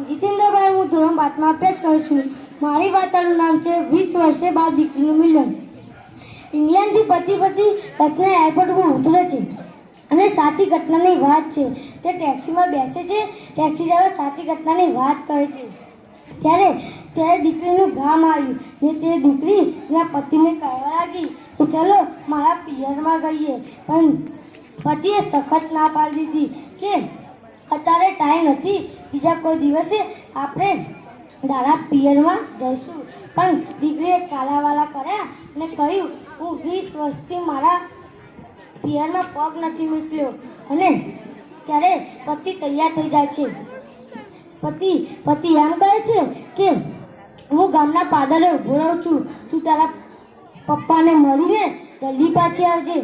જીતેન્દ્રભાઈ, હું ધોરણ 5માં અભ્યાસ કરું છું. મારી વાર્તાનું નામ છે 20 વર્ષે બાદ દીકરીનું મિલન. ઇંગ્લેન્ડથી પતિ રત્ના એરપોર્ટમાં ઉતરે છે અને સાચી ઘટનાની વાત છે. તે ટેક્સીમાં બેસે છે. ટેક્સી ડ્રાઈવર સાચી ઘટનાની વાત કહે છે. ત્યારે દીકરીનું ગામ આવ્યું ને તે દીકરી એના પતિને કહેવા લાગી કે ચલો મારા પિયરમાં ગઈએ. પણ પતિએ સખત ના પાડી દીધી કે અત્યારે ટાઈમ નથી, બીજા કોઈ દિવસે આપણે તારા પિયરમાં જઈશું. પણ દીકરીએ કાલાવાલા કર્યા અને કહ્યું, હું 20 વર્ષથી મારા પિયરમાં પગ નથી મૂક્યો. અને ત્યારે પતિ તૈયાર થઈ જાય છે. પતિ એમ કહે છે કે હું ગામના પાદરે ઊભો રહું છું, તું તારા પપ્પાને મળીને જલ્દી પાછી આવજે.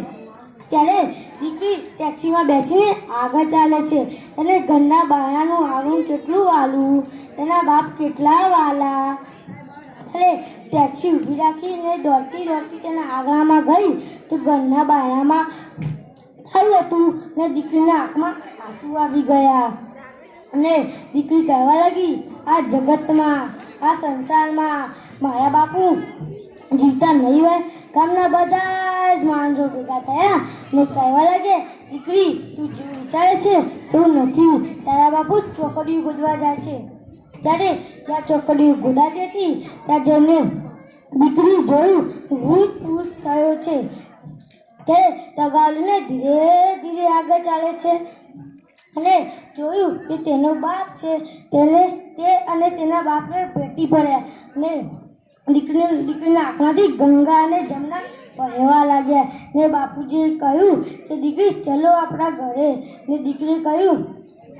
ત્યારે દીકરી ટેક્સીમાં બેસીને આગળ ચાલે છે. અને ઘરના બારણાનું આવરણ કેટલું વાલું, તેના બાપ કેટલા વાલા. અને ટેક્સી ઊભી રાખીને દોડતી તેના આંગણામાં ગઈ તો ઘરના બારણામાં થયું હતું ને દીકરીના આંખમાં આંસુ આવી ગયા. અને દીકરી કહેવા લાગી, આ જગતમાં, આ સંસારમાં મારા બાપુ જીવતા નહીં હોય. ગામના બધા જ માણસો ભેગા થયા ને કહેવા લાગે, દીકરી તું જે વિચારે છે એવું નથી, તારા બાપુ ચોકડીઓ ગોદવા જાય છે. ત્યારે જ્યાં ચોકડીઓ ગોદાતી હતી ત્યાં જઈને દીકરી જોયું વૃદ્ધ પુરુષ થયો છે. તે તગાવીને ધીરે ધીરે આગળ ચાલે છે અને જોયું કે તેનો બાપ છે. તે અને તેના બાપને ભેટી પડ્યા અને દીકરીના આંખમાંથી ગંગા અને જમના વહેવા લાગ્યા. ને બાપુજીએ કહ્યું કે દીકરી ચલો આપણા ઘરે. ને દીકરીએ કહ્યું,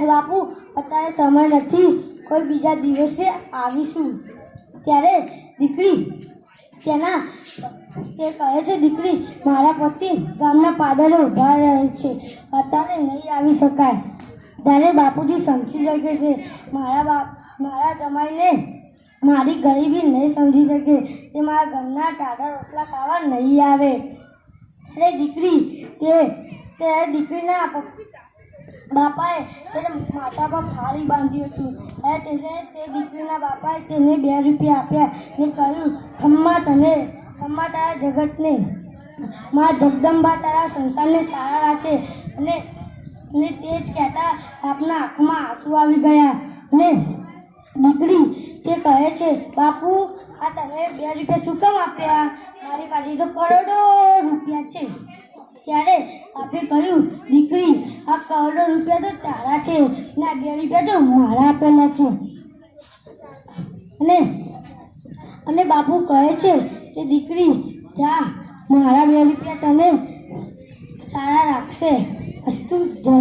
બાપુ અત્યારે સમય નથી, કોઈ બીજા દિવસે આવીશું. ત્યારે દીકરી તે કહે છે, દીકરી મારા પતિ ગામના પાદરે ઊભા રહે છે, અત્યારે નહીં આવી શકાય. ત્યારે બાપુજી સમજી શકે છે મારા જમાઈને મારી ગરીબી નહીં સમજી શકે, તે મારા ઘરના ટાઢા રોટલા ખાવા નહીં આવે. એટલે દીકરીના બાપાએ તેને માથા પર ફાળી બાંધી હતી. તે દીકરીના બાપાએ તેને 2 રૂપિયા આપ્યા ને કહ્યું, ખમ્મા તારા જગતને, મા જગદંબા તારા સંસારને સારા રાખે. અને તે જ કહેતા આપના આંખમાં આંસુ આવી ગયા. અને દીકરી તે કહે છે, બાપુ આ તમે 2 રૂપિયા શું કામ આપ્યા? મારી પાસે તો કરોડો રૂપિયા છે. ત્યારે આપે કહ્યું, દીકરી આ કરોડો રૂપિયા તો તારા છે ને આ 2 રૂપિયા તો મારા આપેલા છે. અને બાપુ કહે છે કે દીકરી જા, મારા 2 રૂપિયા તને સારા રાખશે. અસ્તુ જય.